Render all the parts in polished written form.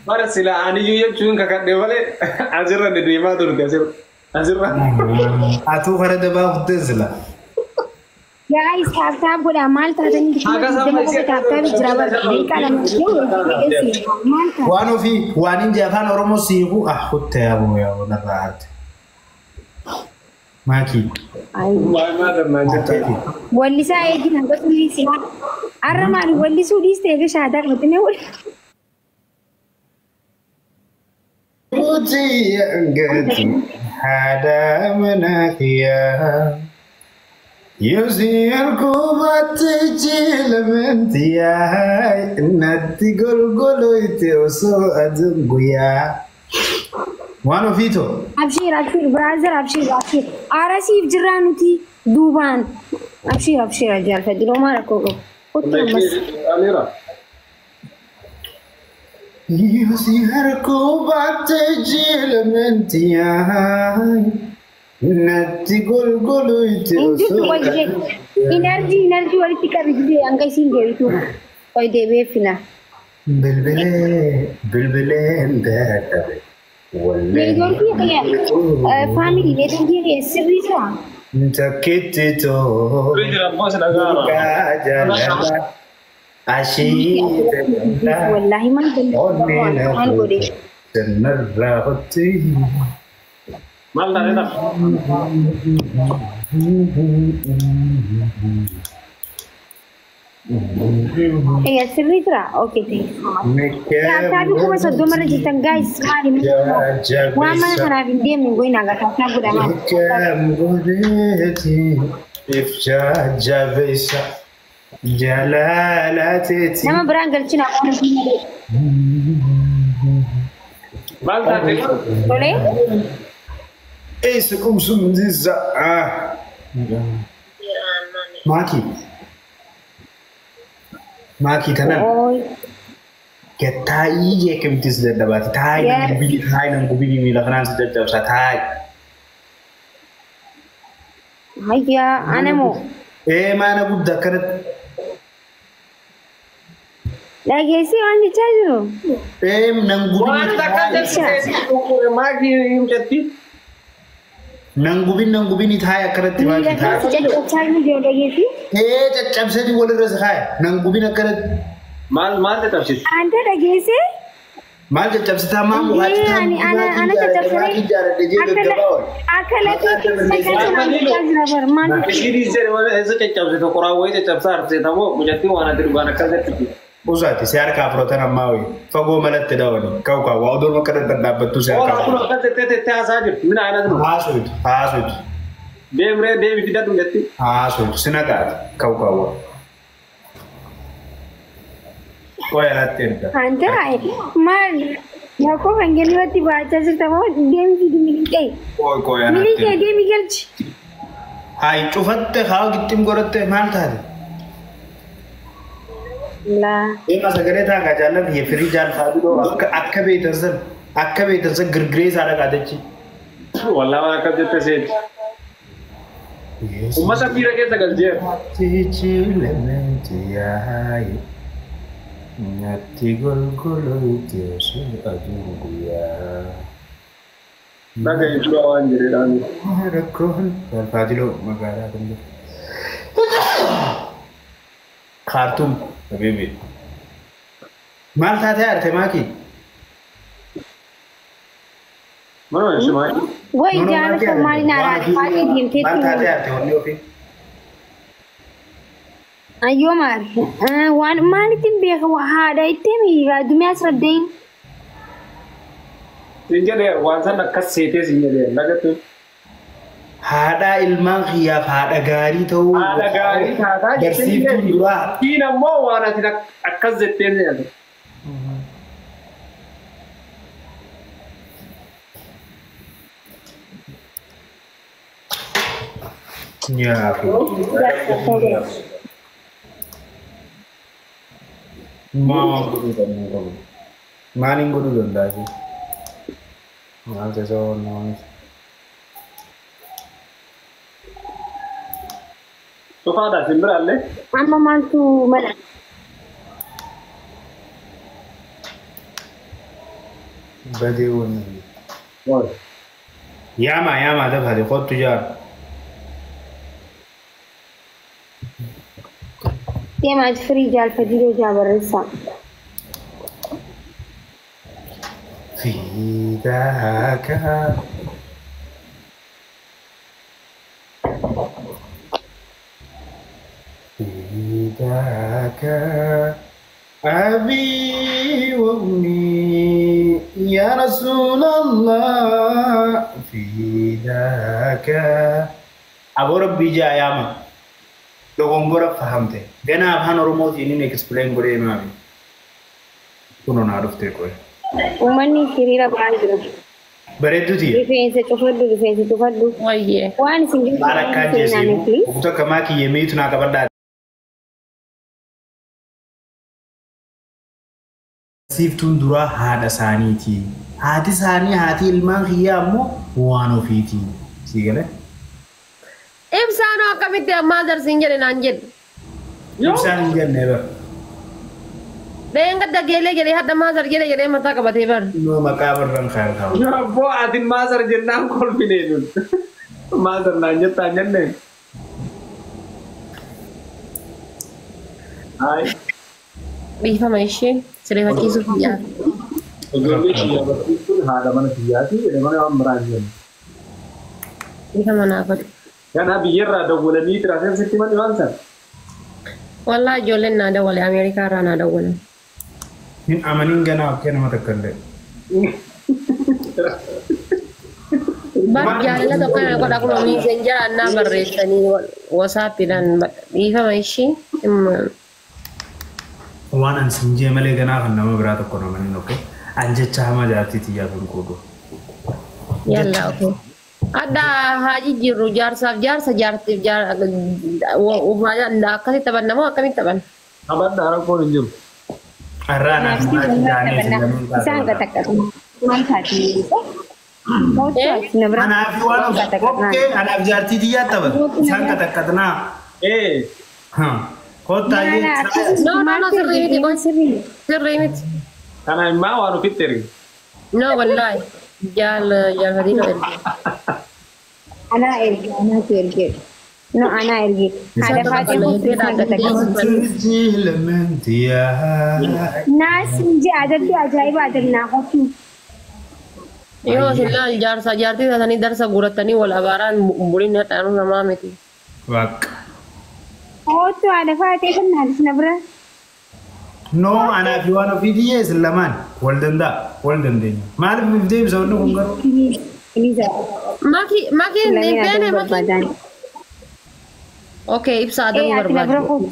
مرة سلا أنا يجي شون كذا دبله أزرع نديما تقول أزرع أزرع أتو فرد باب تزلا guys taab goda maal taatanii Akkasuma dama taab jiraaba beekaa lama وانو في وانين جافان أورمو سيكو أخوت يا أبو يا أبو نرات ماكي ما أدري ما جت walli isaa eegin hanga turii siyaa arra maali walli suudhiis ta'e shaadaa qabatanii wal بوتي أنقذي هذا مناخيا يوزي الكوبات تجيل من تياي نتي قلقلو يتوسو أدنقيا وانو فيتو abshir brother abshir arasiif jiraanuti duubaan abshir ajaal fadiloo maara koko أميرة يوزي الكوبات تجيل من تياي نتي قلقلو injirtu يتوسو wajje energy walitti qabidde hanga isiin deebitu koy deebi'eeffina بلبلين دادا networkii kaya family networkii sirrii jira تكتتو رجل بوس الأجارة كاجالا عشيت wallahi man godhe تنرغتي ما لنا sirrii jira okay taabii kuma soddomarra jirtan guys maali waan mana kanaaf hin deemne goyna agartaasaa godhamaa كم قدرتي إفجاج جابيسا جلالتي nama biraan galchina ما لنا tolee إيسكم سمزيزا ماكي تنام oy كتاي يكم تزداد دبات تاي نمبي ميلا خنان سجد سا تاي hayya anamo إيه ما أنا بودا كانت dhageessii waan jechaa jiru إيه نمبي وأنا تكلم ما في يمشي نمبي نتاي كانت ماكي تاي caccabsaa jiru dhageessii إيه تجابسني ولا رزقاي نمبي نكانت ما تتفسير anta dhageessee ما تجابستا ما مغادي ana caccabsanii akka latii كثير زين ولا إذا تجابس تقرأ وإذا تجابس أرسل تمو مجتمع وأنا تربنا كذا Usati siar ka frotana mawi fago malat dawani kau wa odur makada tadabatu siar والله ka أقول لك تتأسف من أنا دم hasud ديم في دم جتي hasud sinakat kau wa ya latinta anta maal yakoo kan galwatti baachaa jirta moo deemsi miliqee ya miliqee latinta deemi galchi hai cufatte khaw gittim goratte mal tade laa ema sagare ta ga jallan ye firi jal fadu do akka be tansan girgire sa daga dachi والله ما كذا تسيد وما سفيرة كذا قال cici lementi hai nyati gol golo itu adungu ya ما كان يطلع وانجري لاني Rakon Fadilo magara tunggu Khartoum habibi mal tate arte maki ما نسمع way jaalata maali naadhaa faaqii mal tate deemteetti arte wonni ofi ayyoo maali waan maalittiin beeka haadha ittee miigaa dumee as raddein سينجر وانسان كسيتة سينجر لقيت hada ilman khiyaf hada gari tau هذا قاعد هذا bersiftu dura فينا مو وانا تنا أكذب تاني هذا ya aku mau maning guru danda sih mal teso non तो फादा सिंबर आले amma maaltu mala بديون Woi. ياما ده هذه خد تجار يا ما تفري جال فديرو جاب الرسام في ذاك في ذاك أبي وأمي يا رسول الله في ذاك أبو ربي جاء ياما لو غير فهمته جنا أبهان رموت ينين إكسبلين قولي مامي كنا نعرف تكوي ومني سريرة بعيدة بريدو تي رفينسة تفضل Wayye. وأنا سنجل بارك كان جيسي وقتا كماكي يميتنا كبدا سيفتون درا هذا سانيتي هاتي ساني هاتي ilmaan kiyyaa ammoo waan ofiiti siigale Ibsaanoo akkamitti ammaa darsiin jedhe naan jedhe. ibsaan hin jenne bar Dheen gadda geelee jedhee hadda maazar jedhee mataa qabatee bar. noo maqaa barran khayr ta'u Ya bo atin mazar jennaan kolfine nun. Mazar naan jettaa jenne. Hai. Dhiifama ishee sireeffachiisuuf yaa. Ijoollee kiyya barsiisuun haadha mana kiyyaati jedhe mana waan biraan jennu. Dhiifama naafatu. Kana biyyarraa dawwalanii tiraafiksitti mani waan sana. Wallaa ijoolleen naa dawwale Ameerikaa irraa naa dawwalan. hin amanin ganaa akkee nama takka illee Bar jaalala tokko kana godha kun miisenjara annaa barreessanii wasaappiidhaan dhiifama ishee. waan an sinjee malee ganaa kan nama biraa tokko namanin okke an jecha hamaa jaartiiti yaa kan kuudu Yalla okay. Adda haji jirru jaarsaaf jaarsa jaartiif akkasitti taphanna moo akkamitti taphanna? Abadda rakkoon hin jiru. arraan as maatii jaanee isaan gatakkatu maal taati anaaf waan okkee anaaf jaartiiti yaa taphat isaan katakkatnaa kottaa No, sirrii miti kun sirrii miti. Kana immaa waan ofitti erge. No, wallahi. Jaalfatii no erge. Anaa erge no anaa erge haadha faatee murtii isaan gatakkatu naasin jee adabbii ajaa'iba adabnaa qotu Yoo sillaan jaartii taatanii darsa guurattanii wal abaaraan buliin hadhaanuu namaa miti. Waaqa. Ootu haadha faatee kan naadisna bira No, anaaf waan ofii dhiyyees lamaan wal dandeenya. Maaliif biftee ibsa wanni kun garuu? Makiin beene makiin. Okay, ibsa adamuu barbaadu.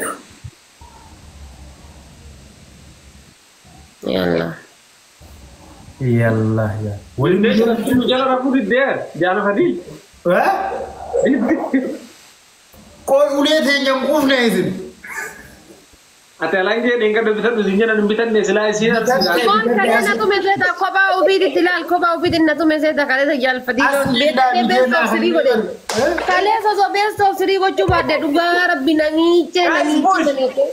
Yalla. Yalla yaa. Waliin Deesha jala rafuu diddeer jaala fadii. Koi ulee teenya hin quufne isin. Ati alangee dheengadda bitadhu zinjana hin bitanne silaa isiin arsiisaa. Kon kalee na tume seeta kophaa ofiitti ilaal kophaa ofiitti na tume seeta kalee jaalfatii loon beekee beestoof sirii godhen. Kalee sosoo beestoof sirii gochuu baadde dhugaa rabbi namiichee namiichee.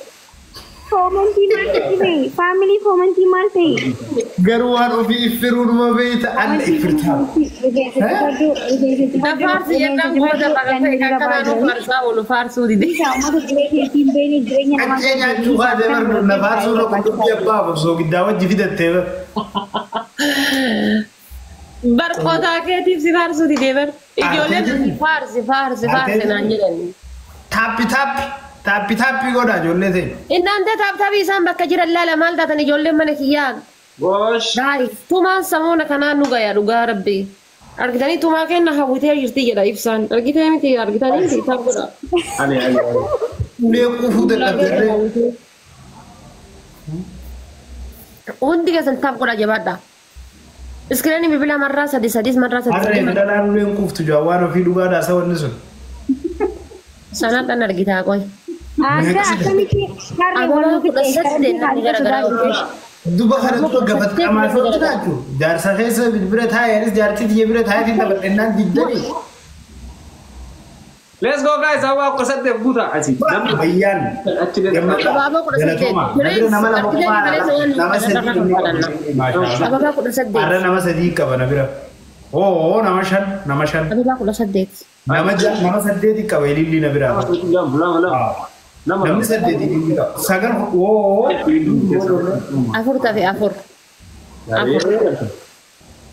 Fomantii maal ta'e faamilii fomantii maal ta'e Garuu waan ofii iffiruudhuma beeyta adda iffirtaa. Faarsi jennaan booda baqatee kan kanaanuu faarsaa oolu faarsuu dide. Qaccee nyaachuu baatee barnu na faarsuu tokko dubbii abbaa osoo giddaa wajji fidattee bar. Barqootaa keetiif si faarsuu didee bar. Ijoolleen faarsi naan jedhani. Taappi godha ijoollee ta'e. Innaan taaptaabii isaan bakka jiran laala maal taatan ijoolleen mana kiyyaa. Goosh. Gaayi tumaan samuuna kanaan nu gaya dhugaa rabbi. Argitanii tumaa kenna hawwitee jirti jedha ibsaan. Argitee miti argitanii miti taap godha. Ani. Ulee quufuu dadhabdee. Hundi keessan taap godha jabaadha. Iskiriinii bilbila marraa sadis marraa Harree dalaan uleen quuftu jaa waan ofii dhugaadhaa isa wanni sun. Sanaadhaan argitaa qoy. Ada akkamitti Abaaboo kudha saddeet namni garagaraa ofiis. Duba kana tokko gafatte qamaa sotti taatu. Jaarsa keessa bira taa'eenis jaartii biyya bira taa'eetiin taphadhennaan diddanii. Let's go guys. Awak ko sadde buta aci. Bayyan. Ababa ko na sadde. Ababa ko na sadde. Arra nama sadi ka bana bira. Oh, nama shan. Ababa ko na sadde. Nama sadde di ka ililli na bira. Nama sadde di ka. Sagar oh. Afur tafi afur.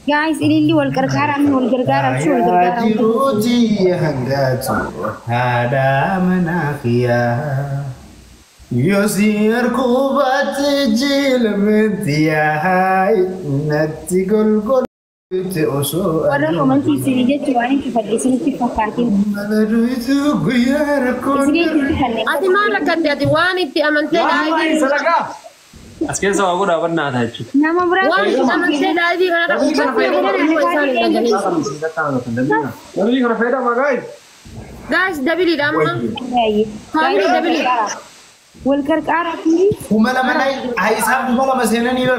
Guys, ililli wal gargara min wal gargara chu wal gargara. Jiruji hangatu hada manakhia. Yosir kubat jil mentia hai nati gol gol te oso. Wala ko man si sinige chuani ki fadli sinige fakati. Madaru itu guyar kon. Ati mara kante ati wani ti amante dai. Sadaka. Asken sa aku dapat nada itu. Nama berapa? Wani amante dai di kana Nanti kalau feda magai. guys dabili damma. Family dabili. Wal gargara kiri. Kumala manai aisab kumala masena ni lo.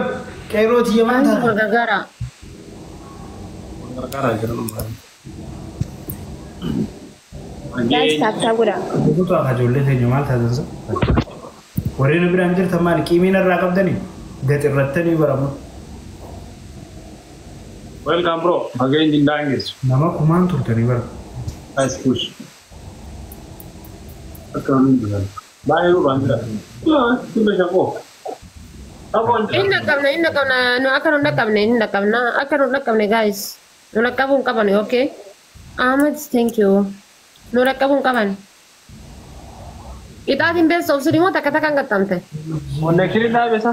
Kairo tiya manta. Gargara. Guys, tak gura. Itu tuh agak jolly sih jual tadi tuh. Korea ni beranjir teman kimi nak rakam tadi. Gak terletak ni beramu. Welcome bro. Again in English. Nama kuman tuh tadi ber. Nice push. Akan dengan. Bayu bandra. Ya, itu siapa? Inna kamna no akan kamne guys. No nakabun kapan okay? Ahmed, thank you. No nakabun kapan. Kita tim best of sini mau katakan katante. Mau nekirin dah biasa.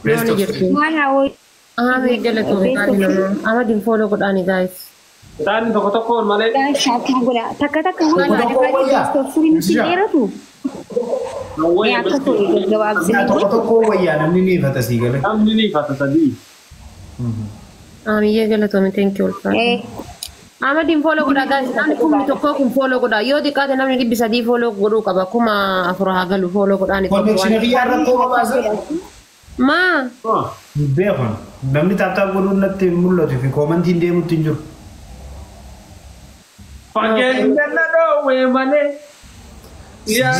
Best of three. Mana oi? Ahmed gele tu kali nama. Ahmed din follow kod ani guys. Dan toko-toko malah. Guys, tak gura. Tak gura. Best of three mesti era tu. Ya aku tu jawab sini. Toko waya namni ni kata sih gale. Namni ni kata tadi. Ahmed gele tu thank you. Ahmed din follow kod guys. Nani kum toko kum follow kod. Yo di kata namni bisa di follow kodu kaba kuma afroha galu follow kod ani. Connection ni ya rato baza. Ma. Behon. Namni tata guru natte mullo ti fi comment inde mutinjur. Pakai dana do we mane. Ya.